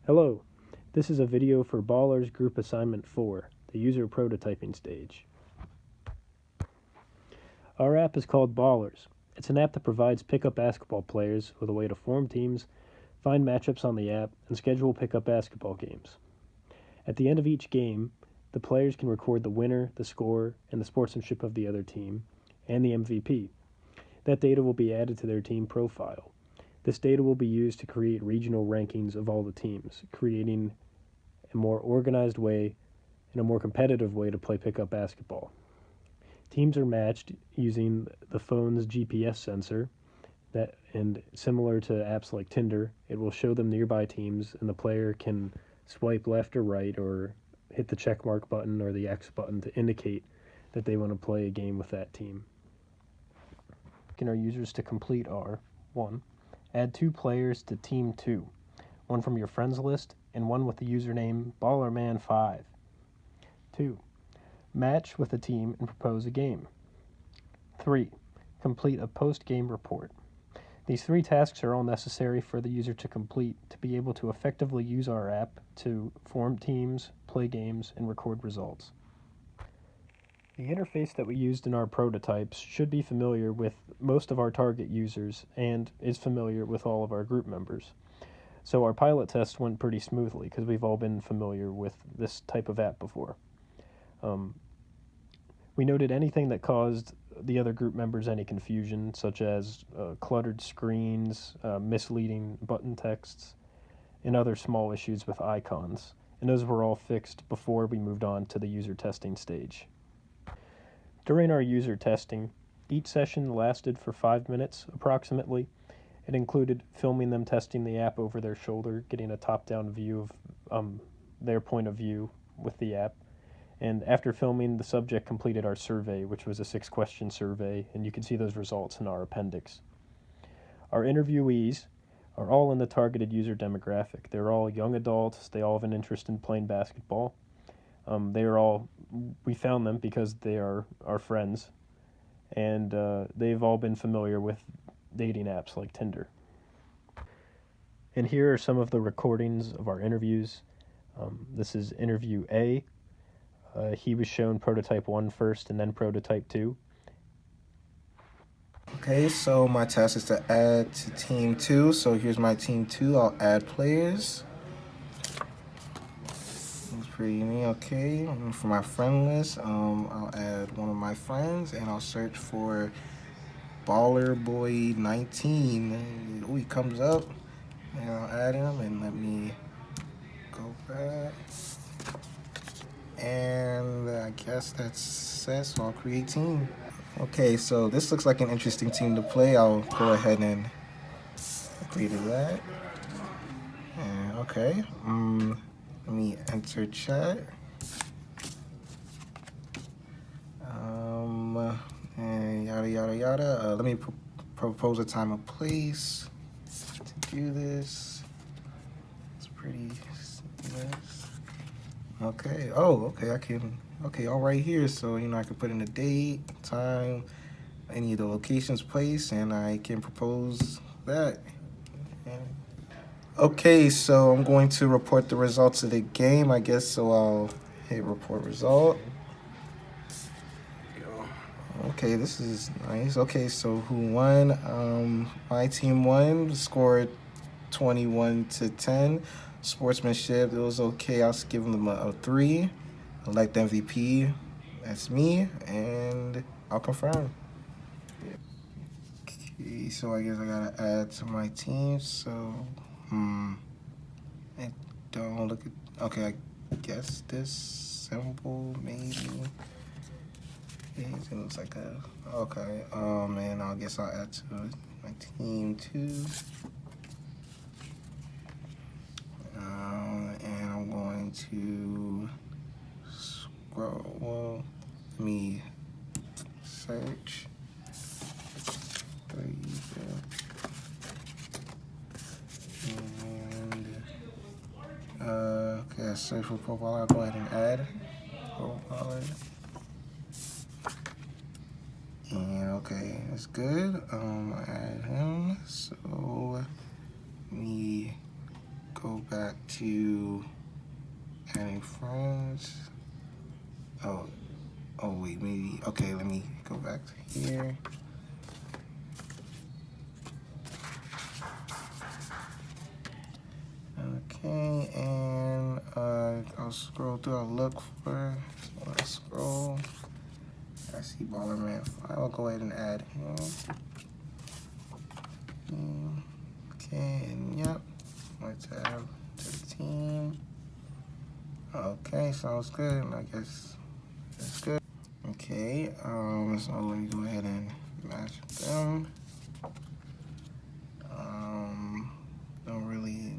Hello, this is a video for Ballers Group Assignment 4, the user prototyping stage. Our app is called Ballers. It's an app that provides pickup basketball players with a way to form teams, find matchups on the app, and schedule pickup basketball games. At the end of each game, the players can record the winner, the score, and the sportsmanship of the other team, and the MVP. That data will be added to their team profile. This data will be used to create regional rankings of all the teams, creating a more organized way and a more competitive way to play pickup basketball. Teams are matched using the phone's GPS sensor, and similar to apps like Tinder, it will show them nearby teams, and the player can swipe left or right or hit the check mark button or the X button to indicate that they want to play a game with that team. Our users to complete are 1. Add 2 players to Team 2, one from your friends list and one with the username BallerMan5. 2. Match with a team and propose a game. 3. Complete a post-game report. These 3 tasks are all necessary for the user to complete to be able to effectively use our app to form teams, play games, and record results. The interface that we used in our prototypes should be familiar with most of our target users and is familiar with all of our group members. So our pilot test went pretty smoothly because we've all been familiar with this type of app before. We noted anything that caused the other group members any confusion, such as cluttered screens, misleading button texts, and other small issues with icons. And those were all fixed before we moved on to the user testing stage. During our user testing, each session lasted for 5 minutes approximately. It included filming them testing the app over their shoulder, getting a top-down view of their point of view with the app. And after filming, the subject completed our survey, which was a 6-question survey, and you can see those results in our appendix. Our interviewees are all in the targeted user demographic. They're all young adults. They all have an interest in playing basketball. We found them because they are our friends, and they've all been familiar with dating apps like Tinder. And here are some of the recordings of our interviews. This is interview A. He was shown prototype 1 first and then prototype 2. Okay, so my task is to add to team 2. So here's my team 2. I'll add players. It's pretty neat. Okay, for my friend list, I'll add one of my friends and I'll search for BallerBoy19. Oh, he comes up, and I'll add him, and let me go back. And I guess that's set, so I'll create team. Okay, so this looks like an interesting team to play. I'll go ahead and agree to that. And okay, let me enter chat. And yada yada yada. Let me propose a time and place to do this. It's pretty nice. Okay. Oh, okay. I can. Okay, all right here. So I can put in the date, time, any of the locations, place, and I can propose that. Okay, so I'm going to report the results of the game, I guess. So I'll hit report result. Okay, this is nice. Okay, so who won? My team won. Scored 21-10. Sportsmanship, it was okay. I'll give them a 3. Elect MVP, that's me, and I'll confirm. Okay, so I guess I gotta add to my team. So, I don't look at. Okay, I guess this symbol maybe. It looks like a. Okay, and I guess I'll add to my team too. And I'm going to scroll. Well, let me search. There you go. And okay, search for profile. I'll go ahead and add profile. And okay, that's good. I add him. So let me go back got to adding friends. Oh wait, maybe, okay, let me go back to here. Okay, and I'll scroll through, I'll look for, so I'll scroll. I see Ballerman 5, I'll go ahead and add him. Okay, and yep, let's add to the team. Okay, sounds good, I guess that's good. Okay, so let me go ahead and match them. Don't really,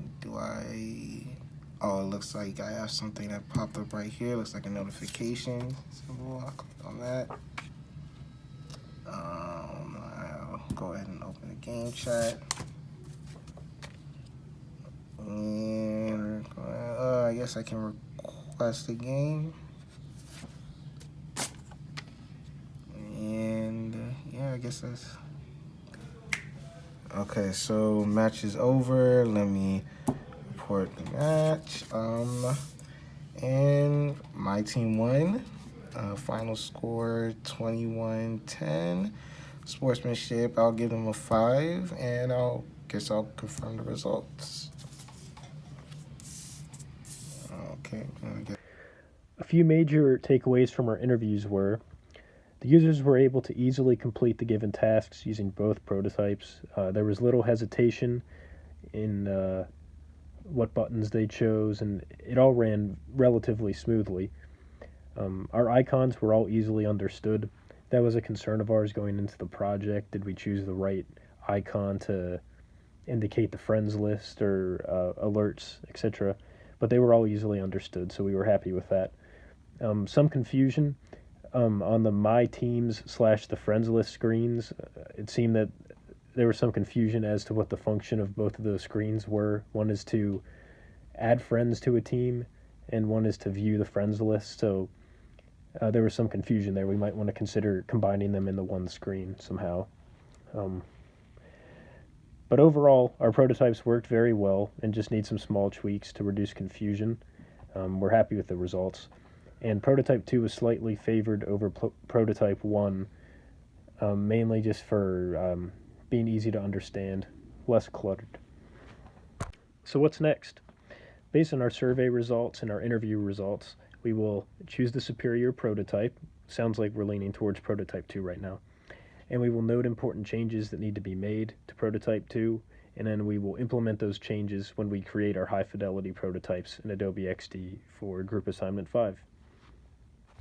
oh, it looks like I have something that popped up right here. Looks like a notification symbol. I'll click on that. I'll go ahead and open the game chat. And I guess I can request a game. And yeah, I guess that's okay. So match is over. Let me report the match. And my team won. Final score 21-10. Sportsmanship, I'll give them a 5, and I'll confirm the results. Okay. A few major takeaways from our interviews were the users were able to easily complete the given tasks using both prototypes. There was little hesitation in what buttons they chose, and it all ran relatively smoothly. Our icons were all easily understood. That was a concern of ours going into the project. Did we choose the right icon to indicate the friends list or alerts, etc.? But they were all easily understood, so we were happy with that. Some confusion on the My Teams / the friends list screens. It seemed that there was some confusion as to what the function of both of those screens were. One is to add friends to a team, and one is to view the friends list. So there was some confusion there. We might want to consider combining them into one screen somehow. But overall, our prototypes worked very well and just need some small tweaks to reduce confusion. We're happy with the results. And Prototype 2 was slightly favored over Prototype 1, mainly just for being easy to understand, less cluttered. So what's next? Based on our survey results and our interview results, we will choose the superior prototype. Sounds like we're leaning towards Prototype 2 right now. And we will note important changes that need to be made to Prototype 2, and then we will implement those changes when we create our high-fidelity prototypes in Adobe XD for Group Assignment 5.